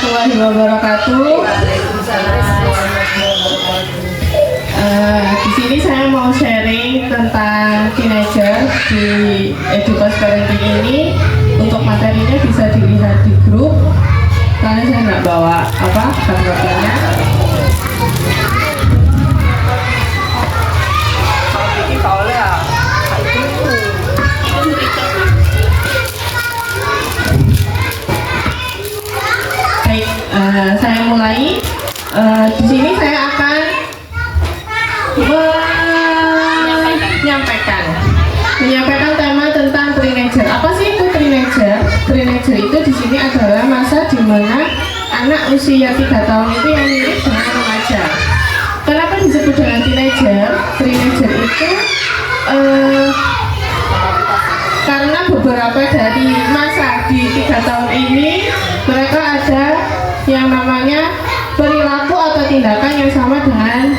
warahmatullahi wabarakatuh. Di sini saya mau sharing tentang teenager di Edukos Parenting ini. Untuk materinya bisa dilihat di grup. Karena saya nggak bawa gambarnya. Baik, saya mulai. Di sini saya akan menyampaikan tema tentang teenager. Apa sih itu teenager? Teenager itu di sini adalah masa di mana anak usia 3 tahun itu yang mirip dengan remaja. Kenapa disebut dengan teenager? Teenager itu karena beberapa dari masa di 3 tahun ini mereka ada yang namanya perilaku atau tindakan yang sama dengan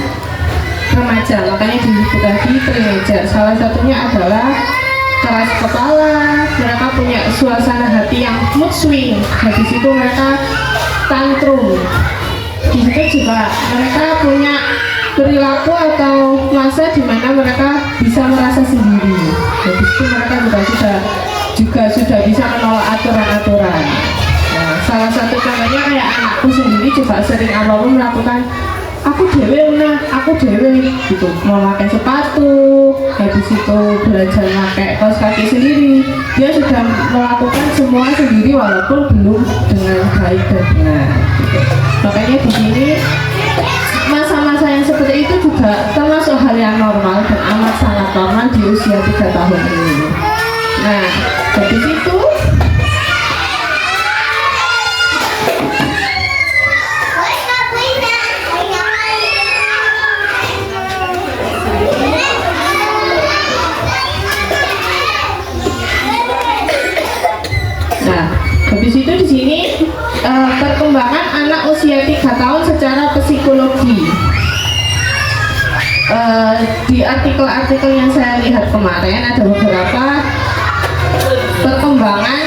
remaja, makanya disebut lagi teenager. Salah satunya adalah keras kepala, mereka punya suasana hati yang mood swing, habis itu mereka tantrum. Di situ juga mereka punya perilaku atau masa di mana mereka bisa merasa sendiri. Habis itu mereka juga sudah bisa menolak aturan-aturan. Nah, salah satu contohnya kayak anakku sendiri juga sering apapun melakukan aku dewe gitu, mau pakai sepatu, habis itu belajar pakai kaos kaki sendiri, dia sudah melakukan semua sendiri walaupun belum dengan baik dan benar gitu. Makanya di sini masa-masa yang seperti itu juga termasuk hal yang normal dan amat sangat normal di usia 3 tahun ini. Nah, dari situ habis itu di sini perkembangan anak usia 3 tahun secara psikologi. Di artikel-artikel yang saya lihat kemarin ada beberapa perkembangan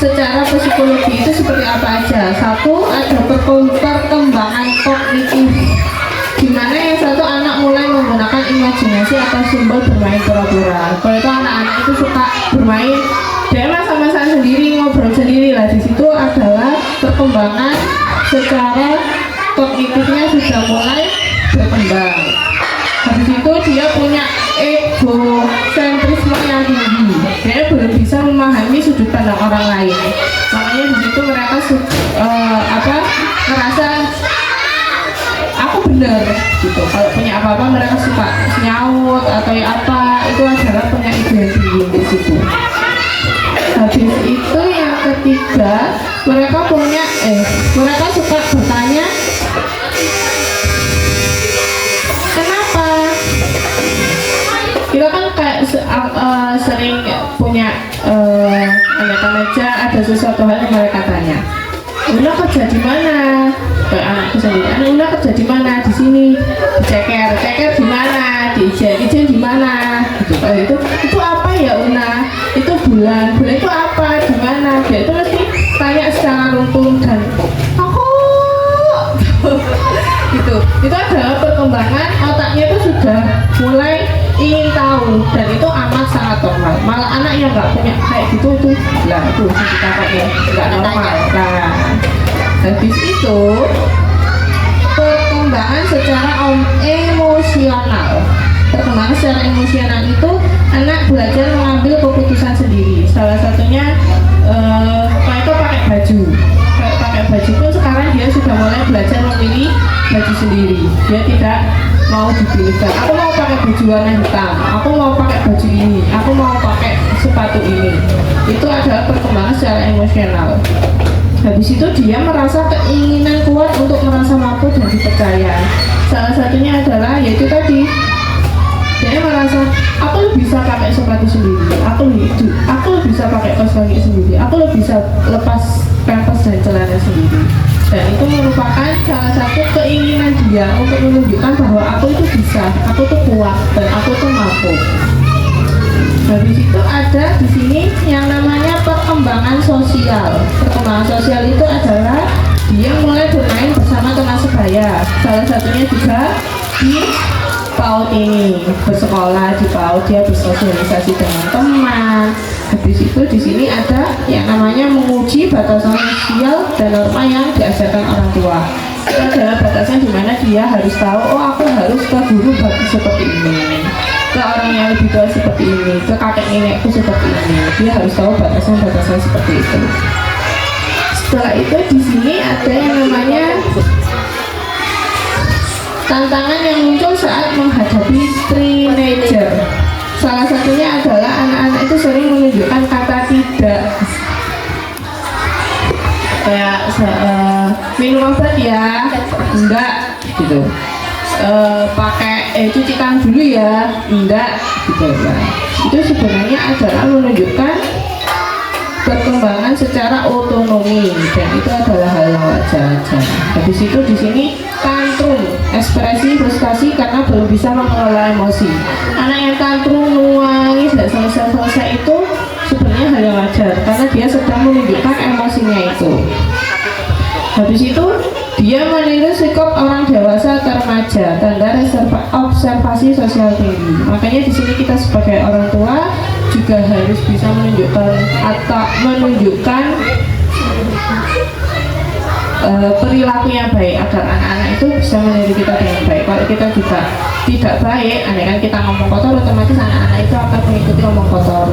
secara psikologi itu seperti apa aja. Satu, ada perkembangan kognitif, di mana yang satu anak mulai menggunakan imajinasi atau simbol bermain pura-pura. Kalau itu anak-anak itu suka bermain dia masa-masa sendiri, ngobrol sendiri lah. Di situ adalah perkembangan secara kognitifnya sudah mulai berkembang. Habis itu dia punya egosentrisme yang tinggi, dia belum bisa memahami sudut pandang orang lain. Makanya di situ mereka ngerasa aku benar gitu. Kalau punya apa-apa mereka suka nyaut atau apa, itu adalah punya ego yang tinggi di situ. Habis itu yang ketiga, mereka suka bertanya kenapa. Kita kan kayak sering punya aja ada sesuatu hal yang mereka tanya. Una kerja di mana? Kayak anakku sendiri. Una kerja di mana? Di sini. Di ceker di mana? Di ijen di mana? Gitu. Kalau itu apa ya Una? Itu bulan itu apa? Di mana? Dia itu mesti tanya secara runtun dan aku gitu. Itu adalah perkembangan otaknya itu sudah mulai ingin tahu dan itu amat sangat normal. Malah anak yang nggak punya kayak gitu itu kita pakai nggak normal. Nah, habis itu perkembangan secara emosional. Perkembangan secara emosional itu anak belajar mengambil keputusan sendiri. Salah satunya mereka pakai baju. Pakai baju pun sekarang dia sudah mulai belajar memilih baju sendiri. Dia tidak mau dipilihkan. Aku mau pakai baju warna hitam. Aku mau pakai baju ini. Aku mau pakai sepatu ini. Itu adalah perkembangan secara emosional. Habis itu dia merasa keinginan kuat untuk merasa mampu dan dipercaya. Salah satunya adalah yaitu tadi dia merasa aku lebih bisa pakai sepatu sendiri, aku bisa pakai kaos kaki sendiri, aku bisa lepas pampers dan celana sendiri. Dan itu merupakan salah satu keinginan dia untuk menunjukkan bahwa aku itu bisa, aku tuh kuat dan aku tuh mampu. Habis itu ada di sini yang namanya perkembangan sosial. Perkembangan sosial itu adalah dia mulai bermain bersama teman sebaya. Salah satunya juga di PAUD ini, bersekolah di PAUD dia bersosialisasi dengan teman. Habis itu di sini ada yang namanya menguji batasan sosial dan norma yang diajarkan orang tua. Itu adalah batasan di mana dia harus tahu, oh aku harus ke guru seperti ini, ke orang yang lebih tua seperti ini, ke kakek nenekku seperti ini. Dia harus tahu batasan-batasan seperti itu. Setelah itu di sini ada yang namanya tantangan yang muncul saat menghadapi teenager. Salah satunya adalah anak-anak itu sering menunjukkan kata tidak. Kayak minum obat ya, enggak gitu. Pakai cuci tangan dulu ya, enggak gitu. Nah, itu sebenarnya adalah menunjukkan perkembangan secara otonomi dan itu adalah hal yang wajar. Habis itu di sini tantrum, ekspresi frustasi karena belum bisa mengelola emosi. Anak yang tantrum, menangis, tidak selesai-selesai itu sebenarnya hal yang wajar karena dia sedang menunjukkan emosinya itu. Habis itu dia meniru sikap orang dewasa atau remaja, tanda observasi sosial tinggi. Makanya di sini kita sebagai orang tua juga harus bisa menunjukkan perilaku yang baik agar anak-anak itu bisa meniru kita dengan baik. Kalau kita juga tidak baik, kan kita ngomong kotor, otomatis anak-anak itu akan mengikuti ngomong kotor.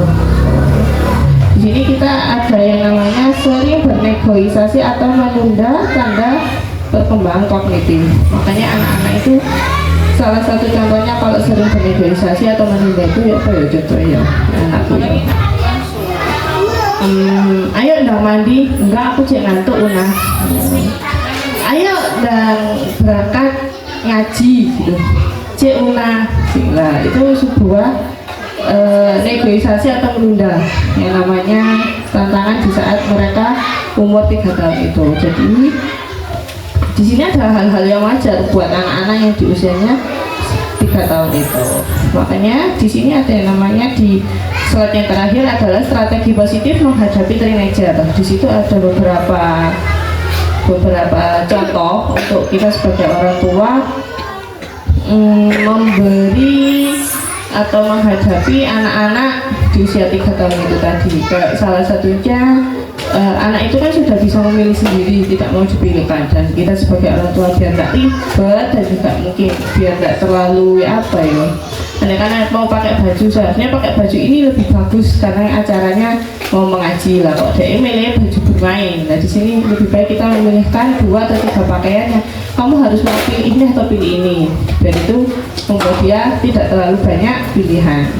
Di sini kita ada yang namanya sering bernegosiasi atau menunda, tanda perkembangan kognitif. Makanya anak-anak itu salah satu contohnya kalau sering bernegosiasi atau menunda itu ya apa ya contohnya anakku ya. Ayo ndang mandi, enggak aku cek ngantuk Una. Ayo ndang berangkat ngaji gitu, cek Una. Nah, itu sebuah negosiasi atau menunda yang namanya tantangan di saat mereka umur 3 tahun itu. Jadi di sini ada hal-hal yang wajar buat anak-anak yang di usianya 3 tahun itu. Makanya di sini ada yang namanya di slide yang terakhir adalah strategi positif menghadapi teenager. Di situ ada beberapa contoh untuk kita sebagai orang tua memberi atau menghadapi anak-anak di usia 3 tahun itu tadi. Salah satunya anak itu kan sudah bisa memilih sendiri, tidak mau dipilihkan, dan kita sebagai orang tua biar tidak ribet dan juga mungkin biar tidak terlalu apa ya, anak-anak mau pakai baju seharusnya pakai baju ini lebih bagus karena acaranya mau mengaji lah, kok dia milih baju bermain. Nah di sini lebih baik kita memilihkan 2 atau 3 pakaian yang kamu harus mau pilih ini atau pilih ini, dan itu membuat dia tidak terlalu banyak pilihan.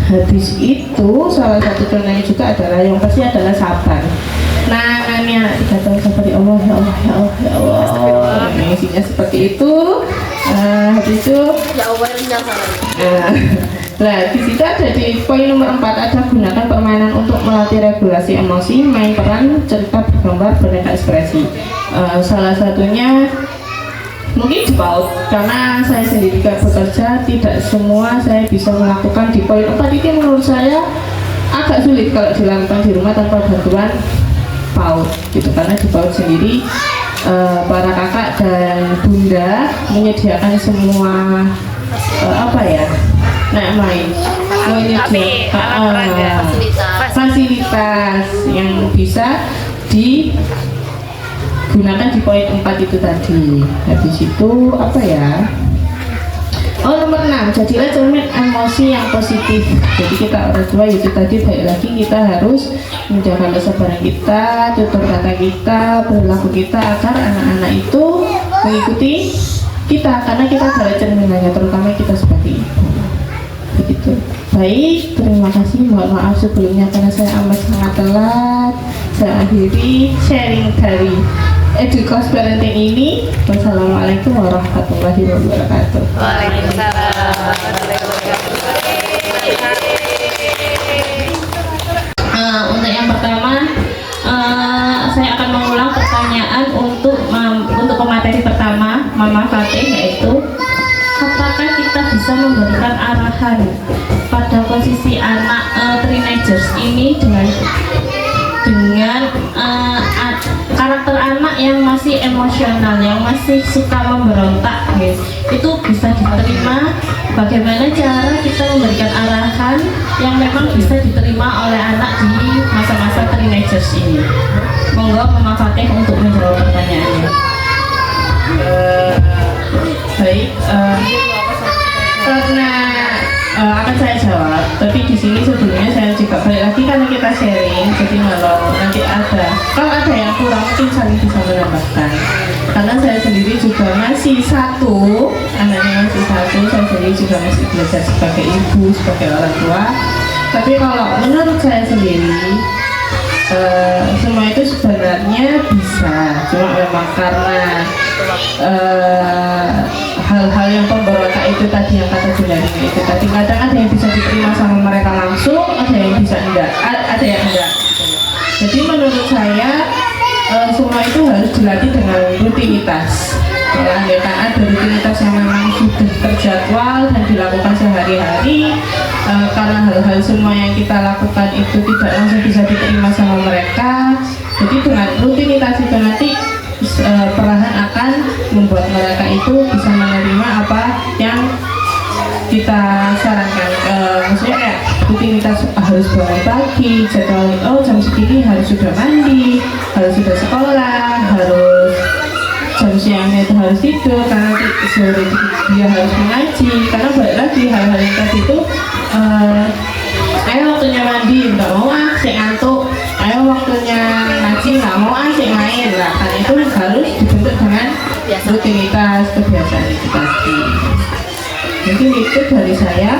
Habis itu salah satu contohnya juga adalah yang pasti adalah sabar. Nangannya anak 3 tahun sabar, ya Allah, ya Allah, ya Allah, ya Allah. Isinya seperti itu. Habis itu ya Allah, nah di situ ada di poin nomor 4 ada gunakan permainan untuk melatih regulasi emosi, main peran, cerita, bergambar, beraneka ekspresi. Salah satunya mungkin di PAUD, karena saya sendiri juga bekerja, tidak semua saya bisa melakukan di poin 4 itu. Menurut saya agak sulit kalau dilakukan di rumah tanpa bantuan PAUD gitu, karena di PAUD sendiri para kakak dan bunda menyediakan semua fasilitas yang bisa digunakan di poin 4 itu tadi. Habis itu nomor 6, jadilah cermin emosi yang positif. Jadi kita orang tua itu tadi baik lagi kita harus menjaga kesabaran kita, tutur kata kita, perilaku kita agar anak-anak itu mengikuti kita, karena kita adalah cerminannya, terutama kita sebagai ibu. Begitu. Baik, terima kasih. Mohon maaf sebelumnya karena saya amat sangat telat. Saya akhiri sharing dari Edukos Parenting ini. Wassalamualaikum warahmatullahi wabarakatuh. Waalaikumsalam. Untuk yang pertama, saya akan mengulang pertanyaan untuk pemateri pertama, Mama Fatih, yaitu apakah kita bisa memberikan arahan pada posisi anak teenagers ini dengan karakter anak yang emosional, yang masih suka memberontak, guys, itu bisa diterima. Bagaimana cara kita memberikan arahan yang memang bisa diterima oleh anak di masa-masa teenagers ini? Monggo Mama Fatih untuk menjawab pertanyaannya. Baik, karena akan saya jawab, tapi di sini sebelumnya saya juga balik lagi karena kita sharing. Jadi kalau nanti ada yang kurang mungkin saling bisa menambahkan. Karena saya sendiri juga masih satu, anaknya masih satu, saya sendiri juga masih belajar sebagai ibu, sebagai orang tua. Tapi kalau menurut saya sendiri, semua itu sebenarnya bisa, cuma memang karena hal-hal yang pemberontak itu tadi yang kata Juliani itu tadi, kadang ada yang bisa diterima sama mereka langsung, ada yang bisa enggak, ada yang enggak. Jadi menurut saya semua itu harus dilatih dengan rutinitas. Ya, andaikan ada rutinitas yang memang sudah terjadwal dan dilakukan sehari-hari, karena hal-hal semua yang kita lakukan itu tidak langsung bisa diterima sama mereka. Jadi dengan rutinitas itu nanti perlahan akan membuat mereka itu bisa menerima apa yang kita sarankan. Maksudnya kayak rutinitas harus bangun pagi, jadwal jam segini harus sudah mandi, harus sudah sekolah, harus jam siangnya itu harus tidur, karena sore dia harus mengaji. Karena balik lagi hal-hal yang tadi itu, ayo waktunya mandi nggak mau sik ngantuk, ayo waktunya ngaji nggak mau sik main lah. Karena itu harus dibentuk dengan rutinitas, kebiasaan itu tadi. Mungkin itu dari saya.